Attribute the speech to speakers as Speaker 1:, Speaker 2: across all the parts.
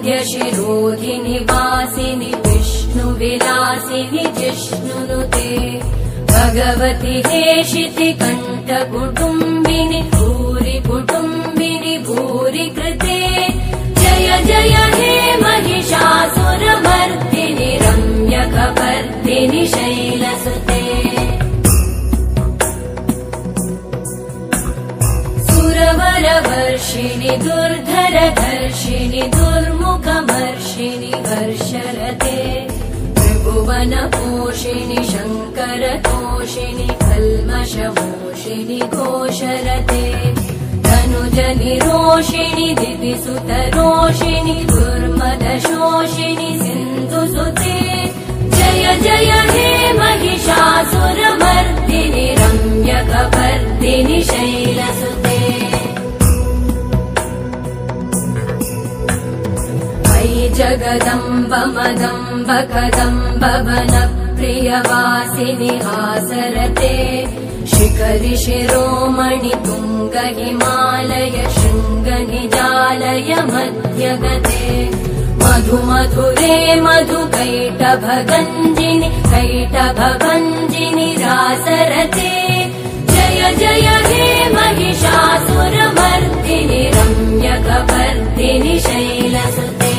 Speaker 1: श्रीवरविन्द्यशिरोधिनि वासिनि विष्णुविलासिनि जिष्णुनुते भगवति हेशिति कण्ठकुटुम्बिनि भूरि कुटुम्बिनि भूरि कृते जय जय हे महिषासुरमर्दिनि रम्यकपर्दिनि शैलसुते सुरवरवर्षिणि दुर्धरधर्षिणि दुर्मुखमर्षिणि हर्षरते त्रिभुवनपोषिणि शङ्करतोषिणि कल्मषमोषिणि घोषरते धनुजनिरोषिणि दिविसुतरोषिणि दुर्मदशोषिणि सिन्धुसुते जय जय हे महिषासुरमर्दिनि रम्यकपर्दिनि शैलसुते अयि जगदम्ब मदम्ब कदम्ब वनप्रियवासिनि हासरते शिखरि शिरोमणि तुङ्ग हिमालय शृङ्ग निजालय मध्यगते मधु मधुरे मधु कैटभगञ्जिनि कैटभभञ्जिनि रासरते जय जय हे महिषासुरमर्दिनि रम्यकपर्दिनि शैलसुते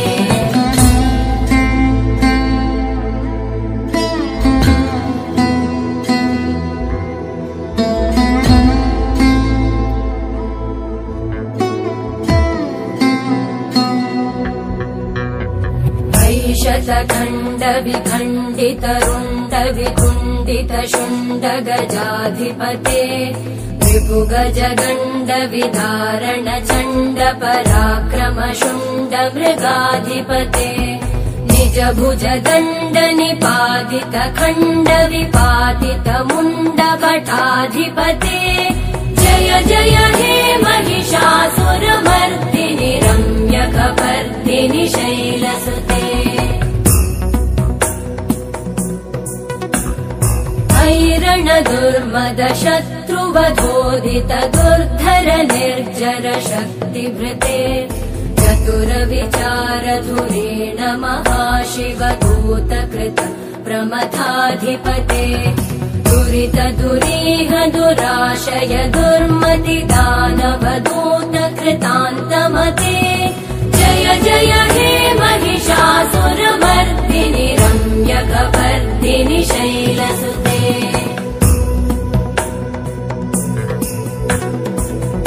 Speaker 1: शतखण्ड विखण्डित रुण्ड वितुण्डित शुण्ड गजाधिपते त्रिभुगज गण्ड विदारण चण्ड पराक्रम शुण्ड मृगाधिपते निज भुज दण्ड निपातित खण्ड विपातित मुण्ड कटाधिपते जय जय हे महिषासुरमर्दिनि रम्यकपर्दिनि शैलसुते ऐरण दुर्मद शत्रुवधोदित दुर्धर निर्जर शक्तिभृते चतुर विचार धुरेण महाशिव दूतकृत प्रमथाधिपते दुरित दुरीह दुराशय दुर्मति दानव दूत कृतान्तमते जय जय हे महिषासुरमर्दिनि रम्यकपर्दिनि शैलसुते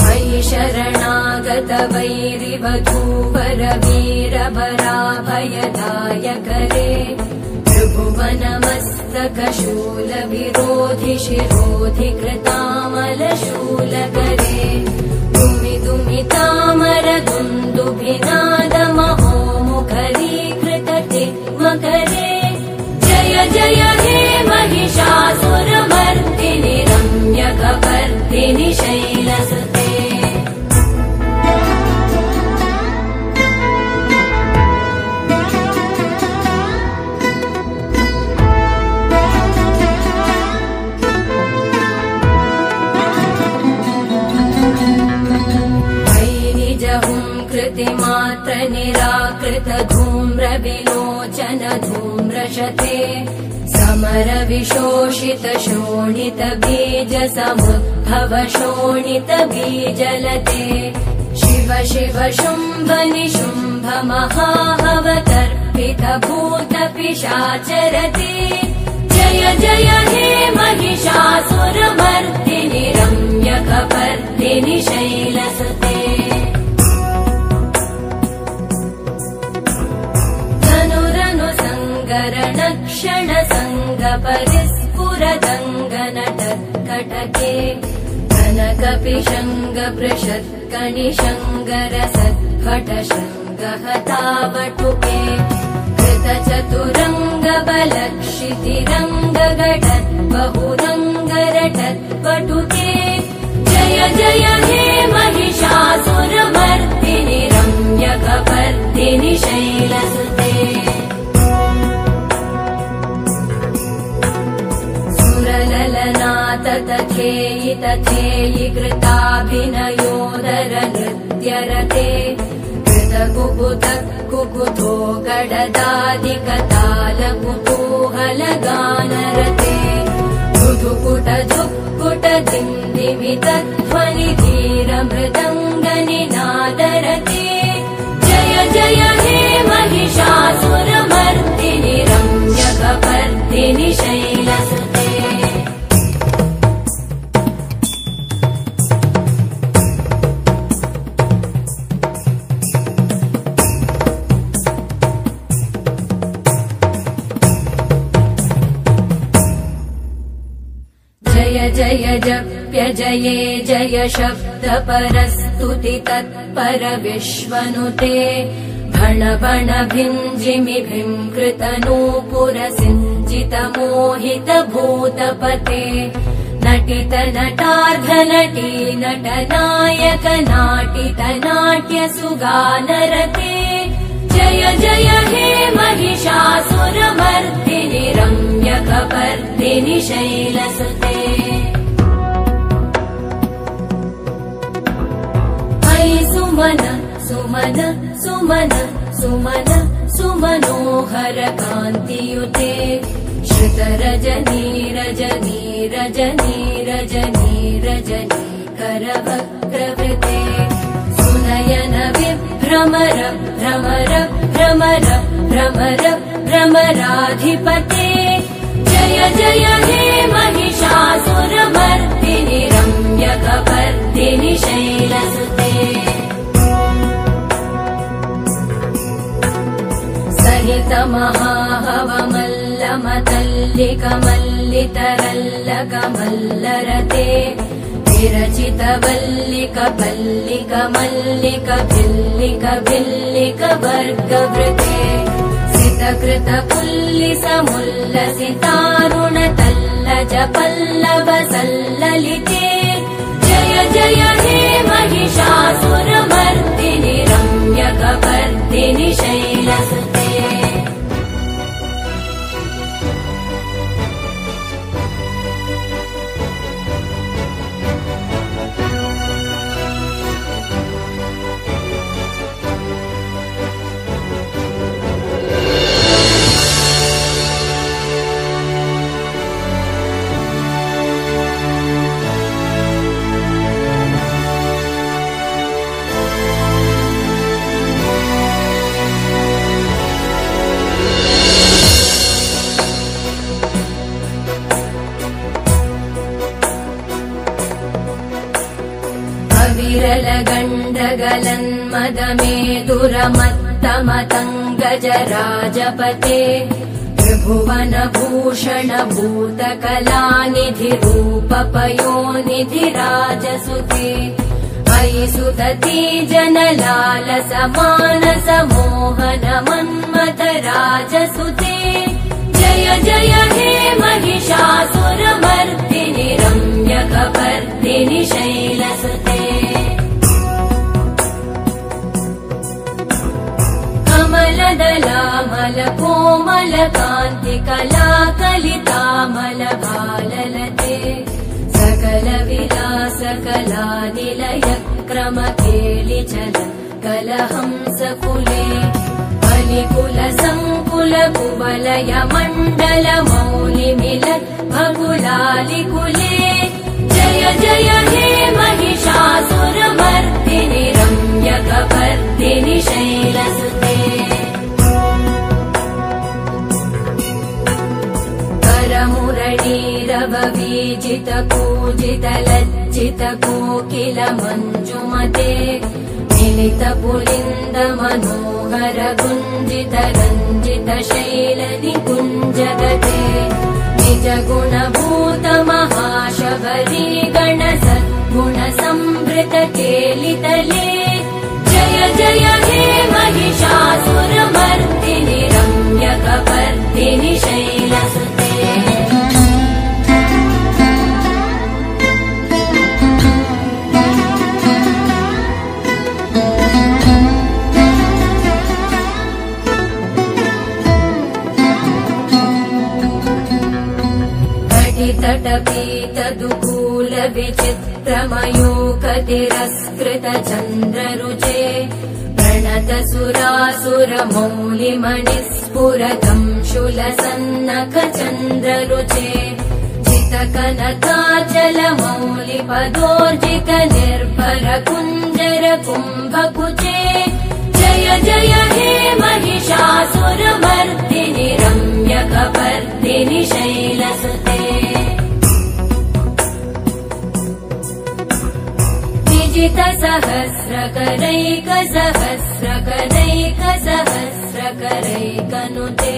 Speaker 1: मयि शरणागत वैरिवधूवर वीरभराभयदायकरे त्रिभुवनमस्तकशूल विरोधि शिरोधि कृतामलशूलकरे दुमि दुमि तामर दुन्दुभिनाद महोमुखरीकृत चिन्मकरे जय जय हे महिषासुरमर्दिनि रम्यकपर्दिनि शैलसुते कृतिमात्र निराकृत धूम्र विलोचन धूम्रशते समर विशोषित शोणित बीज समुद्भव शोणित बीजलते शिव शिव शुम्भ निशुम्भ महाहवतर्पित भूत पिशाचरते जय जय हे महिषासुरमर्दिनि रम्यकपर्दिनि शैलसुते क्षण संग परिस्फुरदङ्गनटत्कटके कनकपिशङ्ग पृषत्कणिशङ्गर सत्फट शृङ्गहतावटुके कृतचतुरङ्ग बलक्षितिरङ्गघटत् बहुरङ्गरटत्पटुके जय जय हे महिषासुरमर्दिनि रम्यकपर्दिनि शैलसुते तथेयि तथेयि कृताभिनयोदर नृत्यरते कृत कुकुत कुकुतो गडदादिकताल कुतूहलगानरते धुधुकुट धुक्कुट दिन्दिमितध्वनि धीरमृदङ्गनिनादरते जय जय हे महिषासुरमर्दिनि रम्यकपर्दिनि शैलसुते जय जप्य जये जय शब्द परस्तुति तत्पर विश्वनुते भण बण भिञ्जिमि भिङ्कृत नूपुर सिञ्जित मोहित भूतपते नटित नटार्ध नटी नट नायक नाटित नाट्य सुगानरते जय जय हे महिषासुरमर्दिनि रम्यकपर्दिनि शैलसुते सुमन सुमन सुमन सुमन सुमनोहर कान्तियुते श्रुत रजनी रजनी रजनी रजनी रजनी करवक्रवृते सुनयन विभ्रमर भ्रमर भ्रमर भ्रमर भ्रमराधिपते जय जय हे महिषासुरमर्दिनि रम्यकपर्दिनि शैलसुते सहित महाहवमल्लमतल्लिकमल्लितरल्लकमल्लरते विरचित वल्लिक पल्लिक मल्लिक भिल्लिक भिल्लिक वर्गवृते सितकृत पुल्लिस मुल्लसितारुण तल्लज पल्लव सल्ललिते जय जय हे महिषासुरमर्दिनि रम्यकपर्दिनि शैलसुते विरलगण्डगलन्मदमेदुरमत्तमतङ्गजराजपते त्रिभुवन भूषण भूतकलानिधि रूपपयोनिधि राजसुते अयि सुदती जनलालस मानस मोहन मन्मथ राजसुते जय जय हे महिषासुरमर्दिनि रम्यकपर्दिनि शैलसुते कमलदलामल कोमल कान्ति कलाकलितामल भाललते सकल विलास कलानिलय क्रम केलिचल कलहंस कुले बलिकुल संकुल कुवलय मण्डल मौलि मिलत् भकुलालिकुले जय जय हे महिषासुरमर्दिनि रम्यकपर्दिनि शैलसुते करमुरलीरववीजित कूजित लज्जित कोकिल मञ्जुमते मिलित पुलिन्द मनोहर गुञ्जित रञ्जित शैल निकुञ्जगते निज गुणभूत महाशबरी गण सद्गुण संवृत केलितले जय जय हे महिषासुरमर्दिनि रम्यकपर्दिनि शैलसुते तटपीतदुकूल विचित्रमयूख तिरस्कृत चन्द्ररुचे प्रण शतसुरासुरमौलिमणिस्फुरतम् शूलसन्नखचन्द्ररुचे जितकनकाचलमौलिपदोर्जित निर्भर कुञ्जर कुम्भकुचे जय जय हे महिषासुरमर्दिनि रम्यकपर्दिनि शैलसुते विजितसहस्रकरैकसहस्रकरैकसहस्रकरैकनुते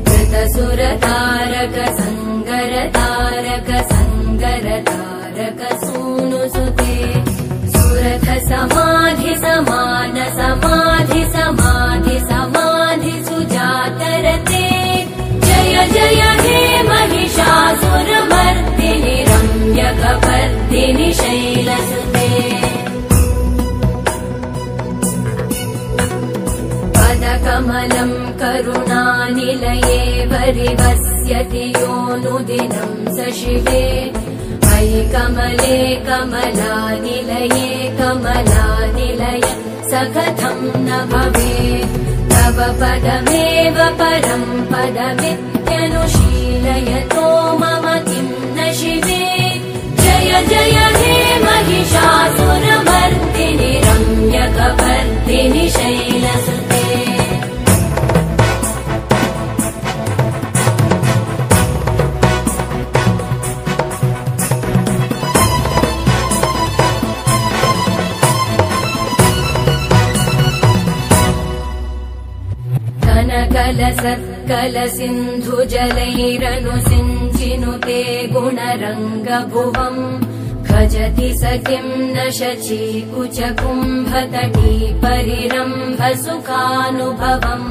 Speaker 1: कृतसुरतारक संगरतारक संगरतारक सूनुसुते सुरथ समाधि समान समाधि समाधि समाधि सुजातरते जय जय हे महिषासुरमर्दिनि रम्यकपर्दिनि शैलसुते पदकमलम् करुणानिलये वरिवस्यति योऽनुदिनं स शिवे मयि कमले कमलानिलये कमलानिलय स कथं न भवेत् तव पदमेव परं पदमित्यनुशीलयतो मम किं न शिवे जय जय हे महिषासुरमर्दिनि रम्यकपर्दिनि शैलसुते कलसिन्धुजलैरनुसिञ्चिनुते गुणरङ्गभुवम् भजति स किं न शचीकुच कुम्भतटी परिरम्भ सुखानुभवम्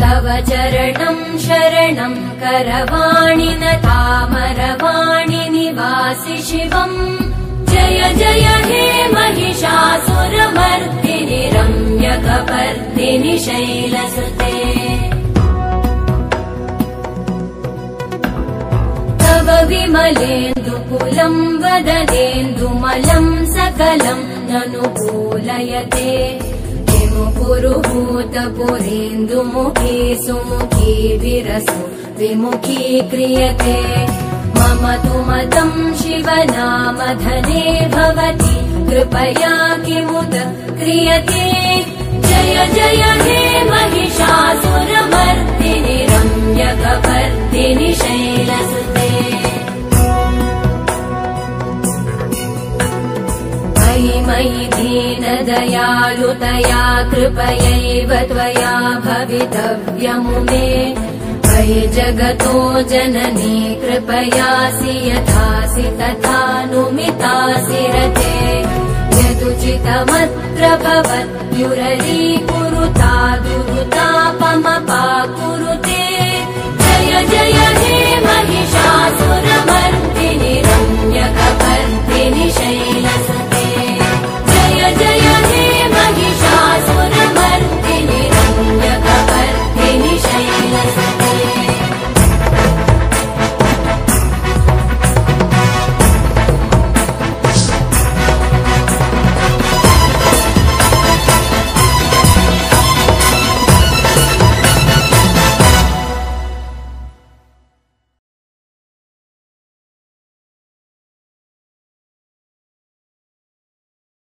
Speaker 1: तव चरणं शरणं करवाणि न तामरवाणि निवासि शिवम् जय जय हे महिषासुरमर्दिनि रम्यकपर्दिनि शैलसुते तव विमलेन्दुकुलं वदनेन्दुमलं सकलं ननुकूलयते किमु पुरुहूतपुरेन्दुमुखी सुमुखी विरसो विमुखी क्रियते मम तु मतं शिवनामधने भवति कृपया किमुत क्रियते जय जय हे महिषासुरमर्दिनि रम्यकपर्दिनि शैलसुते मयि मयि दीनदयालुतया कृपयैव त्वया भवितव्यमुमे मयि जगतो जननी कृपयासि यथासि तथानुमितासि रते यदुचितमत्र भवत्युरलीकुरुता दुरुतापमपाकुरुते जय जय